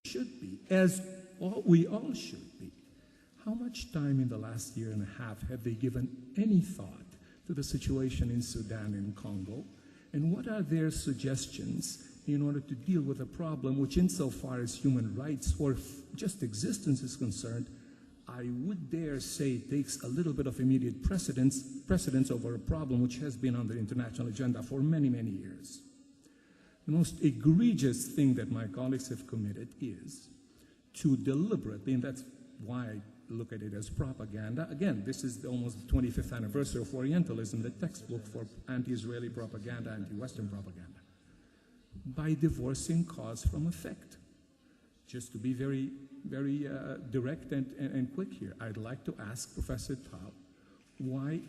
should be, as we all should be. How much time in the last year and a half have they given any thought to the situation in Sudan and Congo? And what are their suggestions in order to deal with a problem which, insofar as human rights or just existence is concerned, I would dare say takes a little bit of immediate precedence over a problem which has been on the international agenda for many, many years. The most egregious thing that my colleagues have committed is to deliberately, and that's why I look at it as propaganda. Again, this is almost the 25th anniversary of Orientalism, the textbook for anti-Israeli propaganda, anti-Western propaganda, by divorcing cause from effect. Just to be very, very direct and quick here, I'd like to ask Professor Tal, why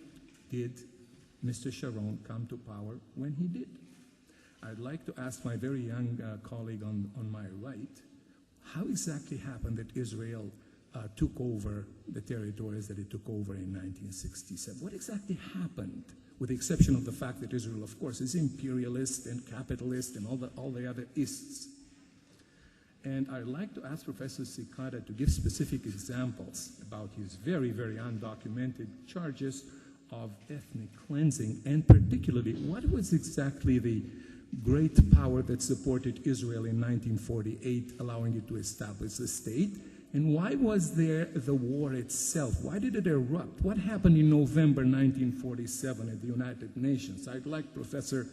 did Mr. Sharon come to power when he did? I'd like to ask my very young colleague on my right, how exactly happened that Israel took over the territories that it took over in 1967? What exactly happened, with the exception of the fact that Israel, of course, is imperialist and capitalist and all the other ists? And I'd like to ask Professor Secada to give specific examples about his very, very undocumented charges of ethnic cleansing, and particularly what was exactly the great power that supported Israel in 1948, allowing it to establish a state, and why was there the war itself? Why did it erupt? What happened in November 1947 at the United Nations? I'd like Professor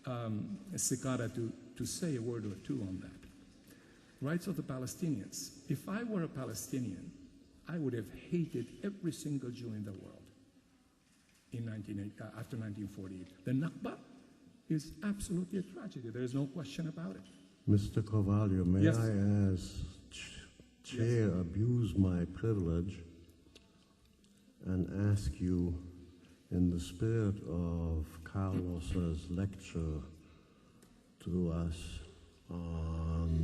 Secada to say a word or two on that. Rights of the Palestinians. If I were a Palestinian, I would have hated every single Jew in the world after 1948. The Nakba is absolutely a tragedy. There is no question about it. Mr. KOVALIO, may Yes. I, as chair, abuse my privilege and ask you, in the spirit of Carlos's lecture to us on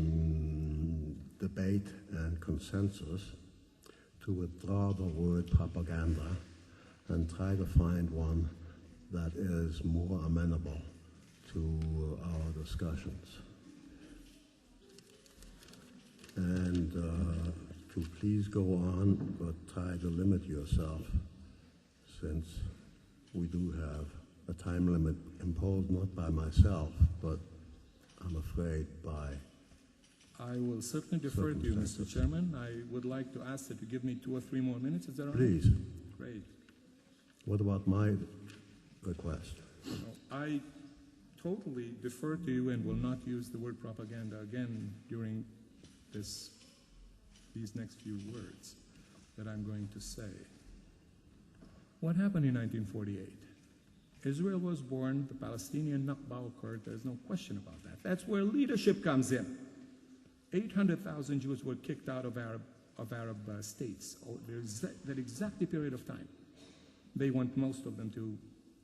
debate and consensus, to withdraw the word propaganda and try to find one that is more amenable to our discussions. And to please go on, but try to limit yourself, since we do have a time limit imposed not by myself, but I'm afraid by I will certainly defer to you, Mr. Chairman. I would like to ask that you give me 2 or 3 more minutes. Is that all right? Please. Great. What about my request? No, I totally defer to you and will not use the word propaganda again during these next few words that I'm going to say. What happened in 1948? Israel was born, the Palestinian Nakba occurred, there's no question about that. That's where leadership comes in. 800,000 Jews were kicked out of Arab states. There's that exact period of time. They went, most of them, to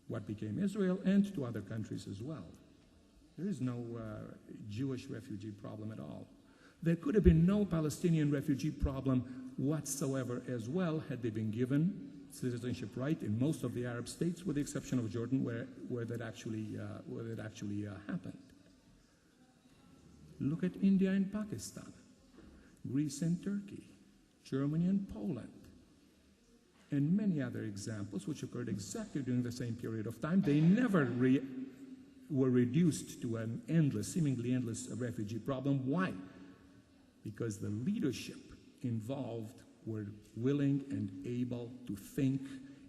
what became Israel and to other countries as well. There is no Jewish refugee problem at all. There could have been no Palestinian refugee problem whatsoever as well had they been given citizenship right in most of the Arab states, with the exception of Jordan, where that actually happened. Look at India and Pakistan, Greece and Turkey, Germany and Poland, and many other examples which occurred exactly during the same period of time. They never were reduced to an endless, seemingly endless refugee problem. Why? Because the leadership involved were willing and able to think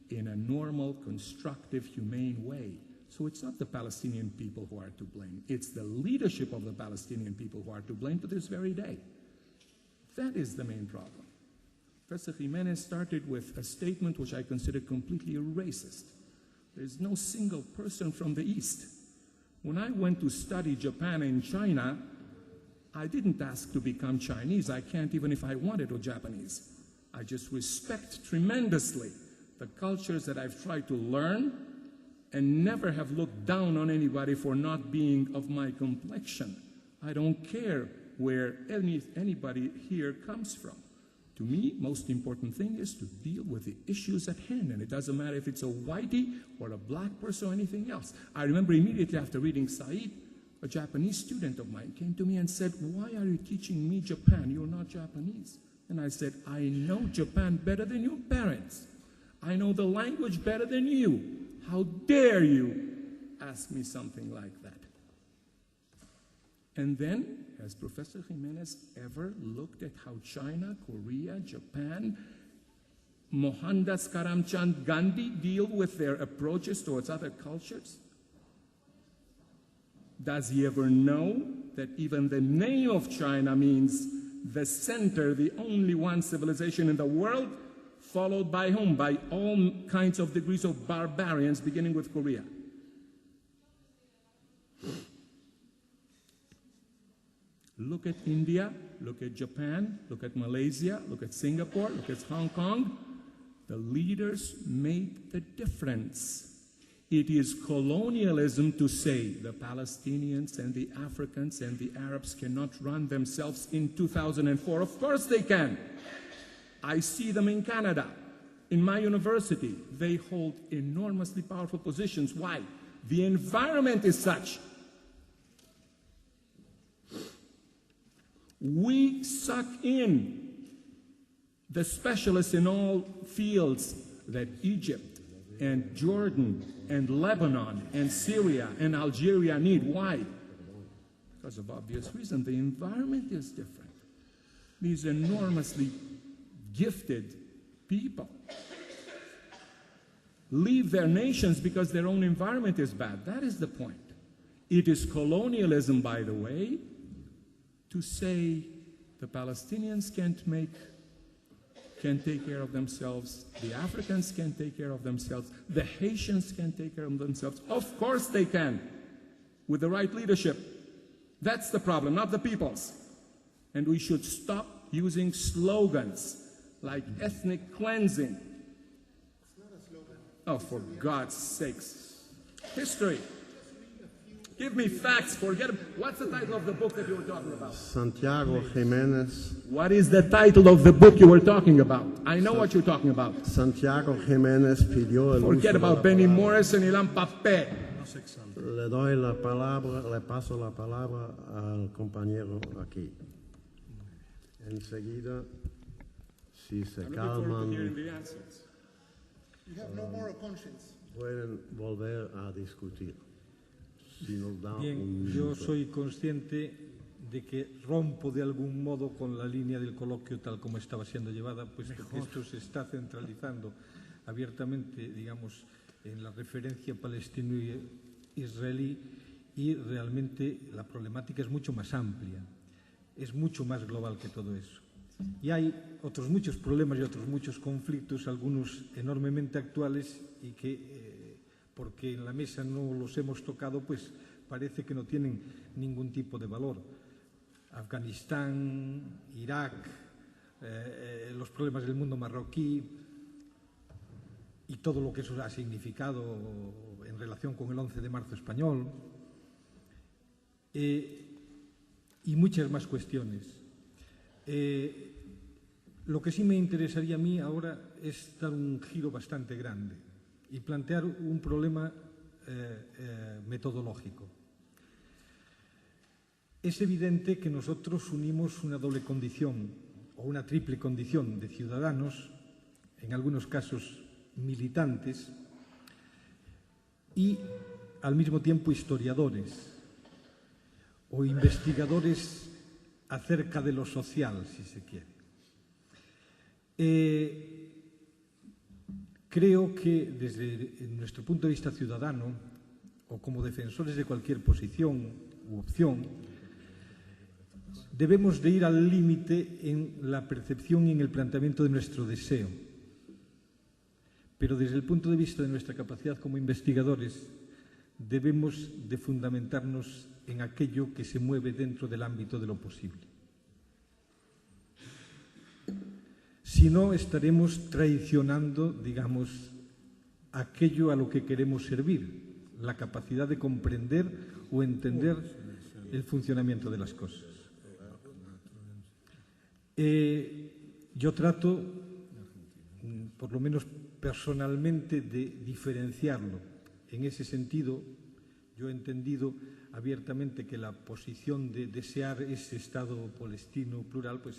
in a normal, constructive, humane way. So it's not the Palestinian people who are to blame. It's the leadership of the Palestinian people who are to blame to this very day. That is the main problem. Professor JIMÉNEZ started with a statement which I consider completely racist. There's no single person from the East. When I went to study Japan and China, I didn't ask to become Chinese. I can't even if I wanted, or Japanese. I just respect tremendously the cultures that I've tried to learn, and never have looked down on anybody for not being of my complexion. I don't care where anybody here comes from. To me, most important thing is to deal with the issues at hand, and it doesn't matter if it's a whitey or a black person or anything else. I remember immediately after reading Said, A Japanese student of mine came to me and said, "Why are you teaching me Japan? You're not Japanese." And I said, "I know Japan better than your parents. I know the language better than you. How dare you ask me something like that?" And then, has Professor Jiménez ever looked at how China, Korea, Japan, Mohandas Karamchand Gandhi deal with their approaches towards other cultures? Does he ever know that even the name of China means the center, the only one civilization in the world, followed by whom? By all kinds of degrees of barbarians, beginning with Korea. Look at India, look at Japan, look at Malaysia, look at Singapore, look at Hong Kong. The leaders made the difference. It is colonialism to say the Palestinians and the Africans and the Arabs cannot run themselves in 2004. Of course they can. I see them in Canada. In my university, they hold enormously powerful positions. Why? The environment is such. We suck in the specialists in all fields that Egypt and Jordan and Lebanon and Syria and Algeria need. Why? Because of obvious reason. The environment is different. These enormously gifted people leave their nations because their own environment is bad. That is the point. It is colonialism, by the way, to say the Palestinians can take care of themselves, the Africans can take care of themselves, the Haitians can take care of themselves. Of course they can, with the right leadership. That's the problem, not the people's. And we should stop using slogans like ethnic cleansing. It's not a slogan. Oh, for God's sakes. History. Give me facts, forget it. What's the title of the book that you were talking about? Santiago Jiménez. What is the title of the book you were talking about? I know what you're talking about. Santiago Jiménez pidió el Forget uso de about Benny Morris and Ilan Papé. Le doy la palabra, le paso la palabra al compañero aquí. Enseguida, si se calman, You have no moral conscience. pueden volver a discutir. Si nos da Bien, un yo minuto. soy consciente de que rompo de algún modo con la línea del coloquio tal como estaba siendo llevada, puesto que esto se está centralizando abiertamente, digamos, en la referencia palestino-israelí, y realmente la problemática es mucho más amplia, es mucho más global que todo eso. Y hay otros muchos problemas y otros muchos conflictos, algunos enormemente actuales y que porque en la mesa no los hemos tocado, pues parece que no tienen ningún tipo de valor. Afganistán, Irak, los problemas del mundo marroquí y todo lo que eso ha significado en relación con el 11 de marzo español, y muchas más cuestiones. Lo que sí me interesaría a mí ahora es dar un giro bastante grande y plantear un problema metodológico. Es evidente que nosotros unimos una doble condición o una triple condición de ciudadanos, en algunos casos militantes, y al mismo tiempo historiadores o investigadores acerca de lo social, si se quiere. Creo que desde nuestro punto de vista ciudadano, o como defensores de cualquier posición u opción, debemos de ir al límite en la percepción y en el planteamiento de nuestro deseo. Pero desde el punto de vista de nuestra capacidad como investigadores, debemos de fundamentarnos en aquello que se mueve dentro del ámbito de lo posible. Si no, estaremos traicionando, digamos, aquello a lo que queremos servir, la capacidad de comprender o entender el funcionamiento de las cosas. Yo trato, por lo menos personalmente, de diferenciarlo. En ese sentido, yo he entendido abiertamente que la posición de desear ese Estado palestino plural pues